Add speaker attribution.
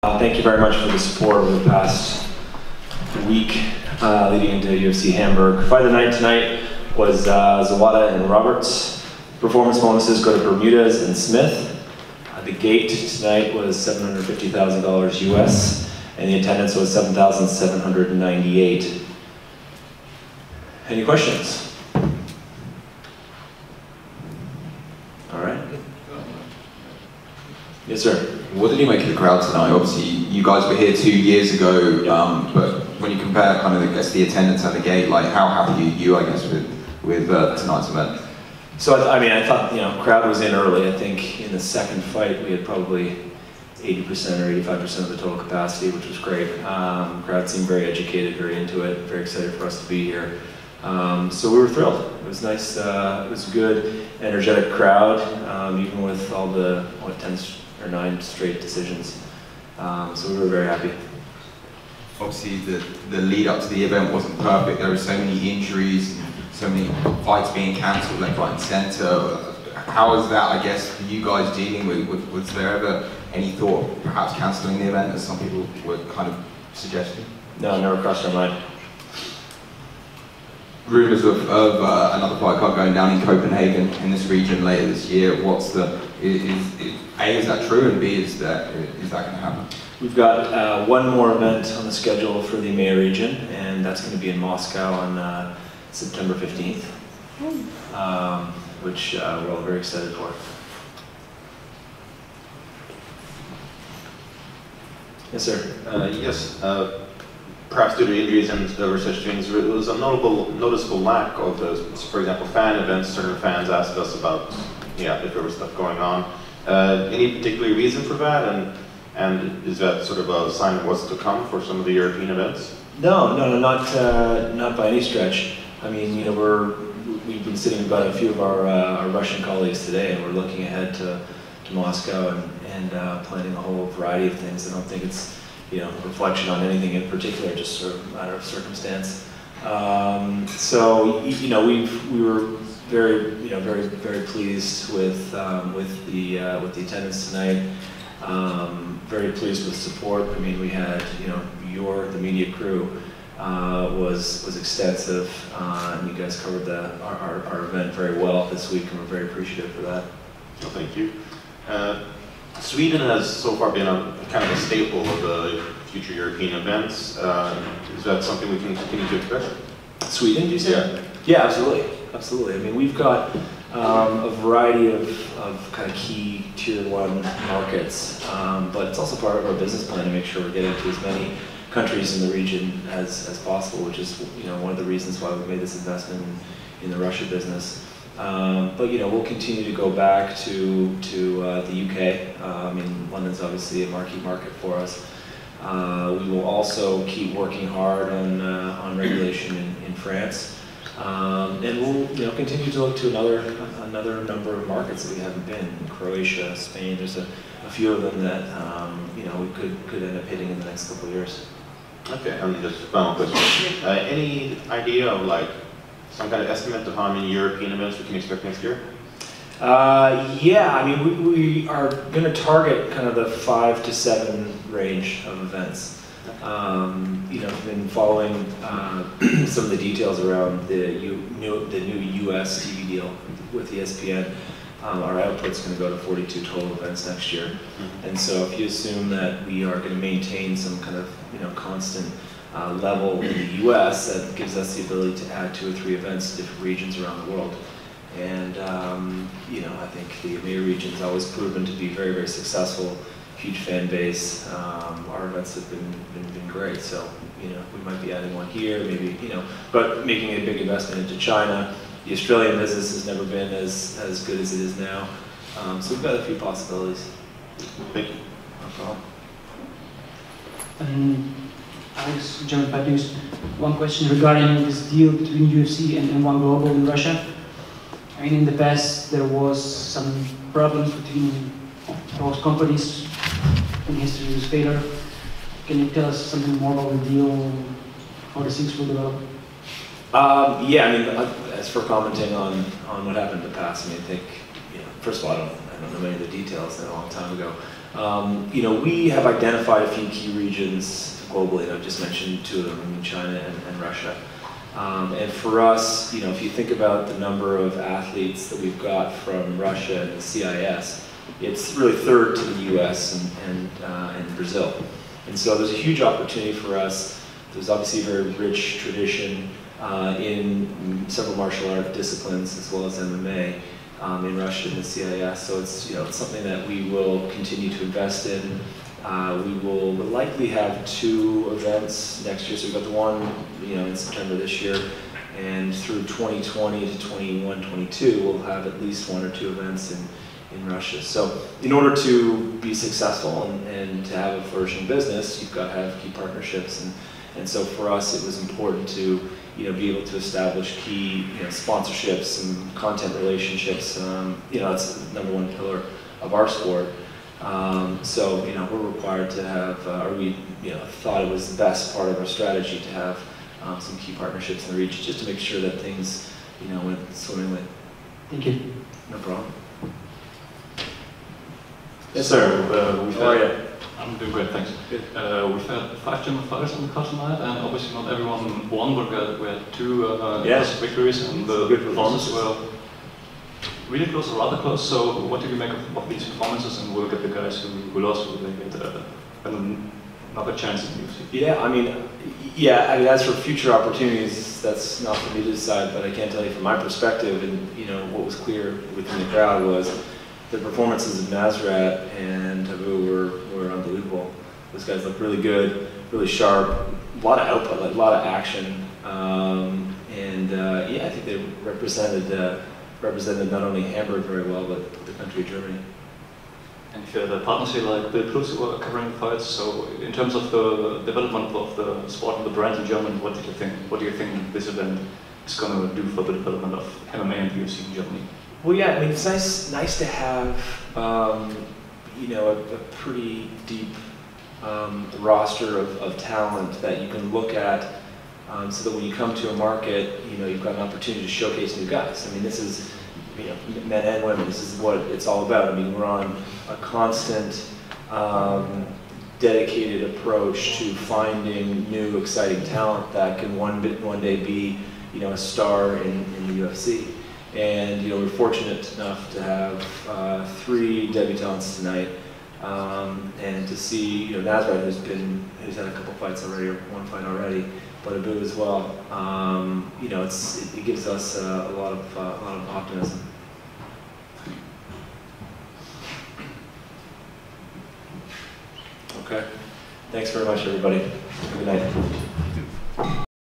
Speaker 1: Thank you very much for the support over the past week leading into UFC Hamburg. Fight of the night tonight was Zawada and Roberts. Performance bonuses go to Bermudez and Smith. The gate tonight was $750,000 US, and the attendance was 7,798. Any questions? All right. Yes, sir.
Speaker 2: What did you make of the crowd tonight? Obviously, you guys were here 2 years ago, but when you compare kind of, I guess, the attendance at the gate, like how happy are you, I guess, with tonight's event?
Speaker 1: So I mean, I thought, crowd was in early. I think in the second fight we had probably 80% or 85% of the total capacity, which was great. Crowd seemed very educated, very into it, very excited for us to be here. So we were thrilled. It was nice. It was a good, energetic crowd, even with all the 10 or 9 straight decisions. So we were very happy.
Speaker 2: Obviously, the lead up to the event wasn't perfect. There were so many injuries, so many fights being cancelled left, right, and centre. How is that, I guess, for you guys dealing with? Was there ever any thought of perhaps cancelling the event, as some people were kind of suggesting?
Speaker 1: No, never crossed our mind.
Speaker 2: Rumours of another fight card going down in Copenhagen in this region later this year. What's the A, is that true, and B, is that going to happen?
Speaker 1: We've got one more event on the schedule for the EMEA region, and that's going to be in Moscow on September 15th, which we're all very excited for. Yes, sir.
Speaker 3: Yes. Perhaps due to injuries and other such things, there was a noticeable lack of, for example, fan events. Certain fans asked us about, if there was stuff going on. Any particular reason for that, and is that sort of a sign of what's to come for some of the European events?
Speaker 1: No, not by any stretch. I mean, we've been sitting about a few of our Russian colleagues today, and we're looking ahead to Moscow and planning a whole variety of things. I don't think it's a reflection on anything in particular, just sort of a matter of circumstance. So we were very pleased with the attendance tonight. Very pleased with support. I mean, we had the media crew was extensive, and you guys covered our event very well this week, and we're very appreciative for that.
Speaker 3: Well, thank you. Sweden has so far been a kind of a staple of the future European events. Is that something we can continue to expect?
Speaker 1: Sweden, do you say?
Speaker 3: Yeah.
Speaker 1: Yeah, absolutely. Absolutely. I mean, we've got a variety of kind of key tier 1 markets, but it's also part of our business plan to make sure we're getting to as many countries in the region as possible, which is one of the reasons why we've made this investment in the Russia business. But we'll continue to go back to the UK. I mean, London's obviously a marquee market for us. We will also keep working hard on regulation in France, and we'll continue to look to another number of markets that we haven't been. Croatia, Spain. There's a few of them that we could end up hitting in the next couple of years.
Speaker 3: Okay, and just final question. Any idea of some kind of estimate of how many European events we can expect next year?
Speaker 1: Yeah, I mean, we are going to target kind of the 5 to 7 range of events. I've been following some of the details around the new US TV deal with ESPN. Our output's going to go to 42 total events next year. And so if you assume that we are going to maintain some kind of constant level in the US, that gives us the ability to add 2 or 3 events to different regions around the world. And I think the EMEA region's always proven to be very, very successful, huge fan base. Our events have been great, so we might be adding one here, maybe but making a big investment into China. The Australian business has never been as good as it is now, so we've got a few possibilities.
Speaker 3: Thank you.
Speaker 1: No problem.
Speaker 4: Alex, German Fight News. One question regarding this deal between UFC and M1 Global in Russia. I mean, in the past there was some problems between both companies. In history was failure. Can you tell us something more about the deal, how the things will develop?
Speaker 1: Yeah, I mean, as for commenting on what happened in the past, I mean, I think, first of all, I don't know many of the details, that a long time ago. You know, we have identified a few key regions globally, and I've just mentioned two of them, I mean, China and Russia. And for us, you know, if you think about the number of athletes that we've got from Russia and the CIS, it's really third to the US and Brazil. And so there's a huge opportunity for us. There's obviously a very rich tradition in several martial art disciplines as well as MMA in Russia and the CIS. So it's, you know, it's something that we will continue to invest in. We will likely have 2 events next year. So we've got the one, you know, in September this year, and through 2020 to 21, 22, we'll have at least 1 or 2 events in Russia. So in order to be successful and to have a flourishing business, you've got to have key partnerships. And so for us, it was important to, you know, be able to establish key, you know, sponsorships and content relationships. You know, that's the #1 pillar of our sport. So, you know, we're required to have, or we, you know, thought it was the best part of our strategy to have some key partnerships in the region, just to make sure that things, you know, went swimmingly.
Speaker 4: Thank you.
Speaker 1: No problem. Yes, sir. How are you?
Speaker 5: I'm doing great, thanks. We've had 5 German fighters on the card tonight, and obviously not everyone won, but we had 2 impressive victories, and the
Speaker 1: good
Speaker 5: performances were really close, or rather close. So what do you make of these performances, and will get the guys who lost, will they get another chance in the UFC?
Speaker 1: Yeah, I mean, as for future opportunities, that's not for me to decide, but I can tell you from my perspective, and, you know, what was clear within the crowd was the performances of Nasrat and Habu were unbelievable. Those guys looked really good, really sharp, a lot of output, like a lot of action, yeah, I think they represented not only Hamburg very well, but the country of Germany.
Speaker 5: And if you had a partnership like Bill Plus who were covering the fights, so in terms of the development of the sport and the brand in Germany, what did you think? What do you think this event is going to do for the development of MMA and UFC in Germany?
Speaker 1: Well, yeah, I mean, it's nice to have, you know, a pretty deep roster of talent that you can look at, so that when you come to a market, you know, you've got an opportunity to showcase new guys. I mean, this is, you know, men and women, this is what it's all about. I mean, we're on a constant, dedicated approach to finding new, exciting talent that can one day be, you know, a star in the UFC. And, you know, we're fortunate enough to have 3 debutantes tonight, and to see, you know, Nasrat, who's had a couple fights already, or 1 fight already, but Abu as well. You know, it gives us a lot of optimism. Okay. Thanks very much, everybody. Good night.